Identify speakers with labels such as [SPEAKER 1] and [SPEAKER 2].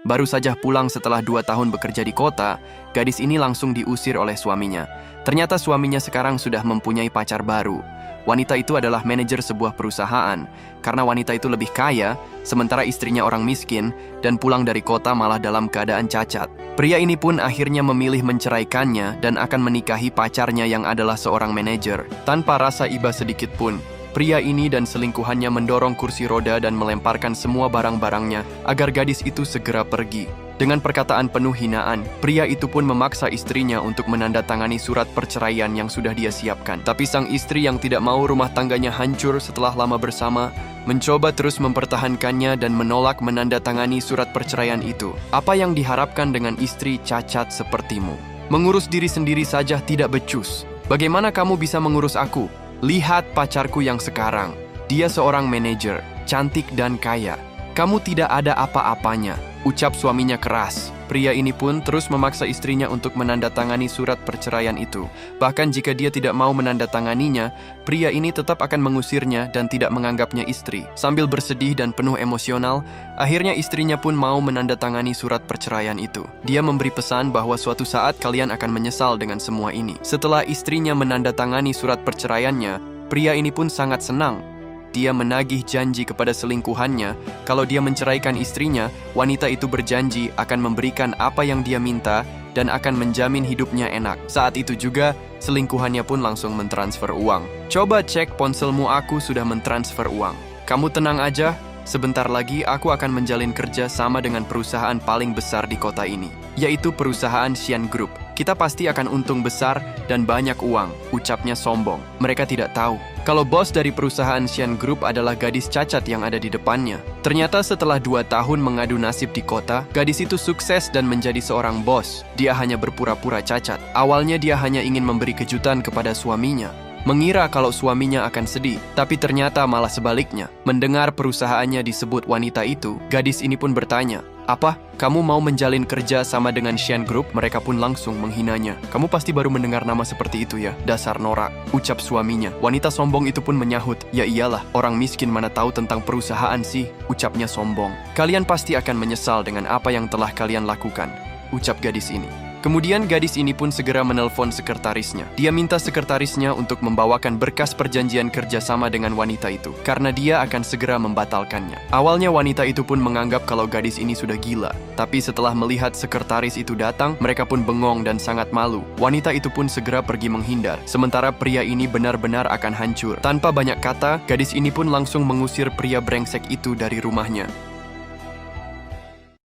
[SPEAKER 1] Baru saja pulang setelah 2 tahun bekerja di kota, gadis ini langsung diusir oleh suaminya. Ternyata suaminya sekarang sudah mempunyai pacar baru. Wanita itu adalah manajer sebuah perusahaan. Karena wanita itu lebih kaya, sementara istrinya orang miskin, dan pulang dari kota malah dalam keadaan cacat. Pria ini pun akhirnya memilih menceraikannya dan akan menikahi pacarnya yang adalah seorang manajer. Tanpa rasa iba sedikit pun, pria ini dan selingkuhannya mendorong kursi roda dan melemparkan semua barang-barangnya agar gadis itu segera pergi. Dengan perkataan penuh hinaan, pria itu pun memaksa istrinya untuk menandatangani surat perceraian yang sudah dia siapkan. Tapi sang istri yang tidak mau rumah tangganya hancur setelah lama bersama, mencoba terus mempertahankannya dan menolak menandatangani surat perceraian itu. Apa yang diharapkan dengan istri cacat sepertimu? Mengurus diri sendiri saja tidak becus. Bagaimana kamu bisa mengurus aku? Lihat pacarku yang sekarang. Dia seorang manajer, cantik dan kaya. Kamu tidak ada apa-apanya, ucap suaminya keras. Pria ini pun terus memaksa istrinya untuk menandatangani surat perceraian itu. Bahkan jika dia tidak mau menandatanganinya, pria ini tetap akan mengusirnya dan tidak menganggapnya istri. Sambil bersedih dan penuh emosional, akhirnya istrinya pun mau menandatangani surat perceraian itu. Dia memberi pesan bahwa suatu saat kalian akan menyesal dengan semua ini. Setelah istrinya menandatangani surat perceraiannya, pria ini pun sangat senang. Dia menagih janji kepada selingkuhannya. Kalau dia menceraikan istrinya, wanita itu berjanji akan memberikan apa yang dia minta dan akan menjamin hidupnya enak. Saat itu juga, selingkuhannya pun langsung mentransfer uang. Coba cek ponselmu, aku sudah mentransfer uang. Kamu tenang aja, sebentar lagi aku akan menjalin kerja sama dengan perusahaan paling besar di kota ini, yaitu perusahaan Xian Group. Kita pasti akan untung besar dan banyak uang, ucapnya sombong. Mereka tidak tahu kalau bos dari perusahaan Xian Group adalah gadis cacat yang ada di depannya. Ternyata setelah 2 tahun mengadu nasib di kota, gadis itu sukses dan menjadi seorang bos. Dia hanya berpura-pura cacat. Awalnya dia hanya ingin memberi kejutan kepada suaminya, mengira kalau suaminya akan sedih, tapi ternyata malah sebaliknya. Mendengar perusahaannya disebut wanita itu, gadis ini pun bertanya, "Apa? Kamu mau menjalin kerja sama dengan Xian Group?" Mereka pun langsung menghinanya. "Kamu pasti baru mendengar nama seperti itu ya? Dasar norak," ucap suaminya. Wanita sombong itu pun menyahut, "Ya iyalah, orang miskin mana tahu tentang perusahaan sih," ucapnya sombong. "Kalian pasti akan menyesal dengan apa yang telah kalian lakukan," ucap gadis ini. Kemudian gadis ini pun segera menelpon sekretarisnya. Dia minta sekretarisnya untuk membawakan berkas perjanjian kerjasama dengan wanita itu, karena dia akan segera membatalkannya. Awalnya wanita itu pun menganggap kalau gadis ini sudah gila. Tapi setelah melihat sekretaris itu datang, mereka pun bengong dan sangat malu. Wanita itu pun segera pergi menghindar. Sementara pria ini benar-benar akan hancur. Tanpa banyak kata, gadis ini pun langsung mengusir pria brengsek itu dari rumahnya.